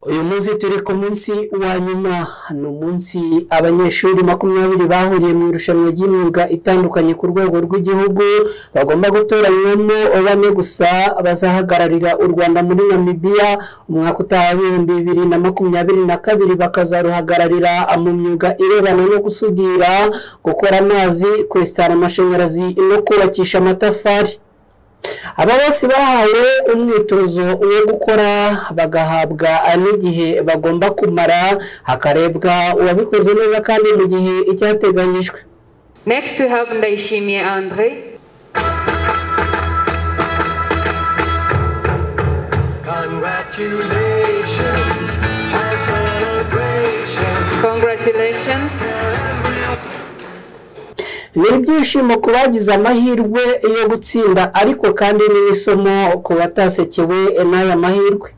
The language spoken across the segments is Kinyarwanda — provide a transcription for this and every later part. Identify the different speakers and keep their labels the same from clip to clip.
Speaker 1: Uyu munsi turi ku munsi wa nyuma, ni umunsi abanyeshuri 20 bahuriye mu irushanwa ry'imyuga itandukanye ku rwego rw'igihugu bagomba gutoranywamo 4 gusa bazahagararira u Rwanda muri Namibia umwaka utaha 2022 bakazaruhagararira mu myuga irebana no gusudira, gukora amazi, kwesitara amashanyarazi no kubakisha amatafari. Aba bose bahawe umwitozo wo gukora bagahabwa n'igihe bagomba kumara hakarebwa uwabikoze neza kandi mu gihe icyateganyijwe.
Speaker 2: Next we have Ndayishimiye André. Congratulations.
Speaker 1: Ni ibyishimo ku bagize amahirwe yo gutsinda ariko kandi n'isomo ku batasekewe n'aya mahirwe.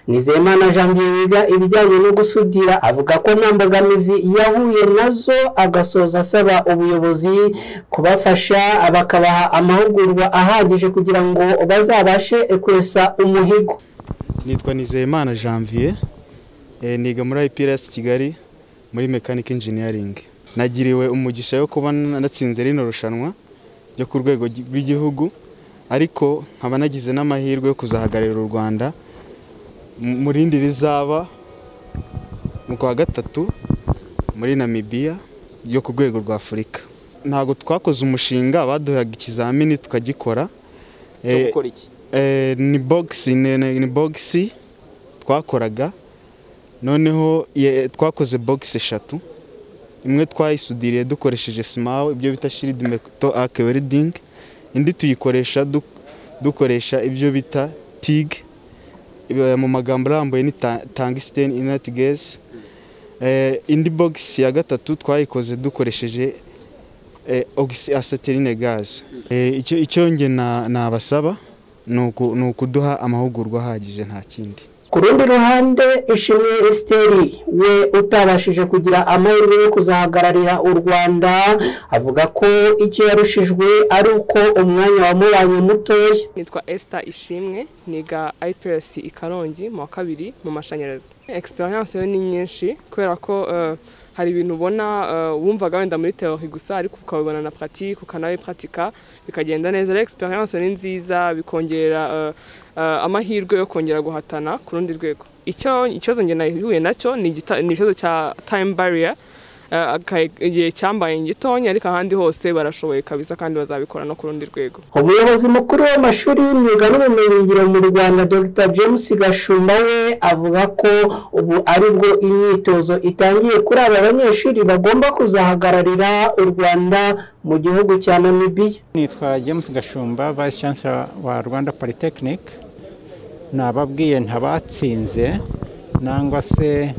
Speaker 1: Nizeyimana Janvier wiga ibijyanye no gusudira avuga ko nta mbogamizi yahuye nazo, agasoza asaba ubuyobozi kubafasha bakabaha amahugurwa ahagije kugira ngo bazabashe kwesa umuhigo.
Speaker 3: Nitwa Nizeyimana Janvier, niga muri IPRS Kigali muri Mechanic Engineering. Nagiriwe umugisha yo kuba natsinze rino rushanwa ryo ku rwego rw'igihugu, ariko nkaba nagize n'amahirwe yo kuzahagararira u Rwanda mu rindi rizaba mu kwa gatatu muri Namibia yo ku rwego rwa Afurika. Ntago twakoze umushinga, baduhaga ikizamini tukagikora. Ni box twakoraga, noneho twakoze box 3. Imwe twayisudiriye dukoresheje SMAW, ibyo bita shield metal arc welding, indi tuyikoresha dukoresha ibyo bita TIG, mu magambo arambuye ni tungsten inert gas. Indi box ya gatatu twayikoze dukoresheje oxyacetylene gas. Icyo nge nabasaba ni ukuduha amahugurwa ahagije, nta kindi.
Speaker 1: Ku rundi ruhande Ishimwe Esteri we utabashije kugira amahirwe yo kuzahagararira u Rwanda avuga ko icyo yarushijwe ari uko umwanya wamubanye mutoya.
Speaker 4: Nitwa Esther Ishimwe, niga IPRS i Karongi mu wa 2 mu mashanyarazi. Experience yo ni nyinshi kubera ko hari ibintu ubona wumvaga wenda muri theory gusa ariko ukabibona na pratique, ukanawe pratika bikagenda neza. Experience ni nziza, bikongera amahirwe yo kongera guhatana ku rundi rwego. Ikibazo nge nahuye nacyo ni ikibazo cya time barrier, igihe cyambaye ngitonya, ariko ahandi hose barashoboye kabisa kandi bazabikora no ku rundi rwego.
Speaker 1: Umuyobozi mukuru w'amashuri y'imyuga n'ubumenyingiro mu Rwanda Dr James Gashumba we avuga ko ubu aribwo imyitozo itangiye kuri aba banyeshuri bagomba kuzahagararira u Rwanda mu gihugu cya Namibia.
Speaker 5: Nitwa James Gashumba, Vice Chancellor wa Rwanda Polytechnic. Nababwiye ntabatsinze nangwa se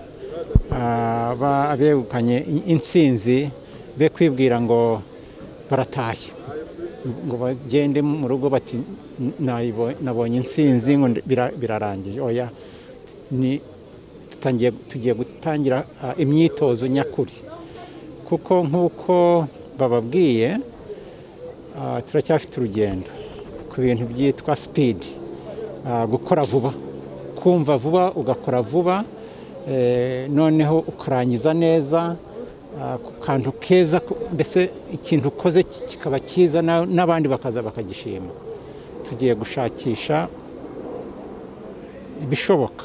Speaker 5: abegukanye intsinzi be kwibwira ngo baratashye, ngo bagende mu rugo bati nabonye intsinzi ngo birarangiye. Oya, tugiye gutangira imyitozo nyakuri, kuko nk'uko bababwiye turacyafite urugendo ku bintu byitwa speed, gukora vuba, kumva vuba ugakora vuba, noneho ukarangiza neza ku kantu keza, mbese ikintu ukoze kikaba cyiza n'abandi bakaza bakagishima. Tugiye gushakisha ibishoboka,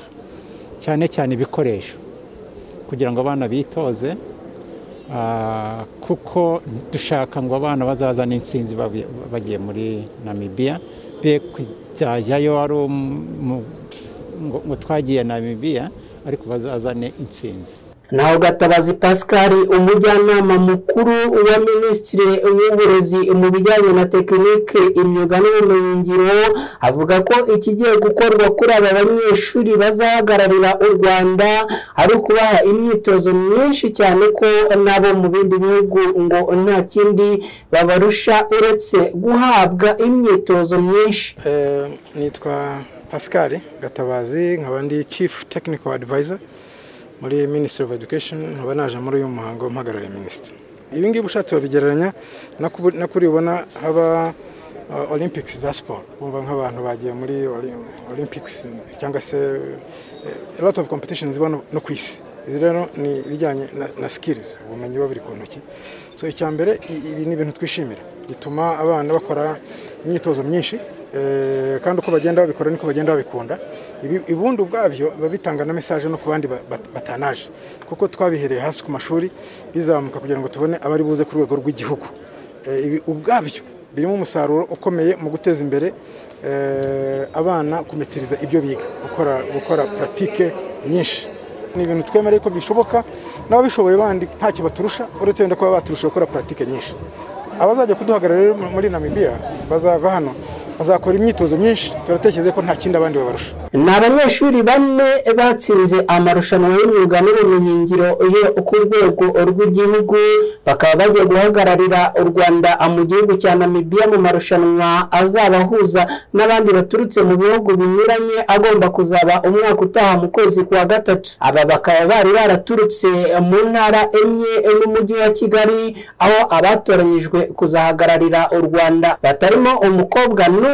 Speaker 5: cyane cyane ibikoresho, kugira ngo abana bitoze, kuko dushaka ngo abana bazazana intsinzi bagiye muri Namibia, be kujyayo ari ngo twagiye Namibia ariko bazazane intsinzi.
Speaker 1: Naho Gatabazi Pascal, umujyanama mukuru wa Minisitiri w'Uburezi mu bijyanye na tekinike, imyuga n'ubumenyingiro, avuga ko ikigiye gukorwa kuri aba banyeshuri bazahagararira u Rwanda ari ukubaha imyitozo myinshi, cyane ko nabo mu bindi bihugu ngo nta kindi babarusha uretse guhabwa imyitozo myinshi.
Speaker 6: Nitwa Pascal Gatabazi, nkaba ndi Chief Technical Advisor muri Ministry of Education, nkaba naje muri uyu muhango mpagarariye Ministry. Ibi ngibi ushatse wabigereranya no kuri ubona haba Olympics za sport bumva nk'abantu bagiye muri Olympics cyangwa se a lot of competitions zibona no kwisi rero ni bijyanye na skills ubumenyi babiri ku ntoki so icyambere ibi ni ibintu twishimira bituma abana bakora imyitozo myinshi kandi uko bagenda babikora niko bagenda babikunda ibundi ubwabyo babitanga na message no ku bandi batanaje kuko twabihereye hasi ku mashuri bizamuka kugira ngo tubone abari buze ku rwego rw'igihugu ibi ubwabyo birimo umusaruro ukomeye mu guteza imbere abana kumetiriza ibyo biga gukora pratique nyinshi ni ibintu twemereye ko bishoboka n'ababishoboye bandi nta kibaturusha uretse wenda kuba baturusha gukora pratique nyinshi abazajya kuduhagarara muri Namibia bazava hano bazakora imyitozo myinshi turatekereza ko nta kindi abandi babarusha.
Speaker 1: Ni abanyeshuri bane batsinze amarushanwa y'imyuga n'ubumenyingiro yo ku rwego rw'igihugu bakaba bagiye guhagararira u Rwanda mu gihugu cya Namibia mu marushanwa azabahuza n'abandi baturutse mu bihugu binyuranye agomba kuzaba umwaka utaha mu kwezi kwa gatatu. Aba bakaba bari baraturutse mu ntara enye n'umujyi wa Kigali aho abatoranyijwe kuzahagararira u Rwanda batarimo umukobwa n'umwe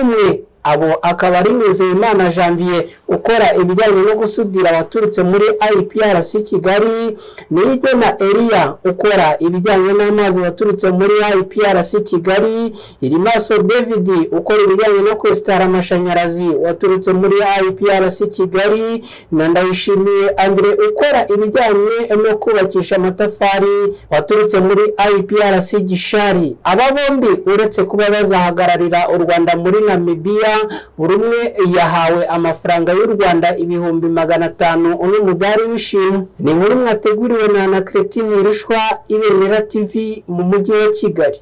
Speaker 1: abo akaba ari Nizeyimana Janvier ukora ibijyanye no gusudira waturutse muri IPRC Kigali, Niyigena Elia ukora ibijyanye n'amazi waturutse muri IPRC Kigali, Irimaso David ukora ibijyanye no kwesitara amashanyarazi waturutse muri IPRC Kigali, na Ndayishimiye Andre ukora ibijyanye no kubakisha amatafari waturutse muri IPRC Gishari. Aba bombi uretse kuba bazahagararira u Rwanda muri Namibia, buri umwe yahawe amafaranga y'u Rwanda 500,000 n'umudari w'ishimwe. Ni inkuru mwateguriwe na Cretine Rushwa, Ibendera TV mu mujyi wa Kigali.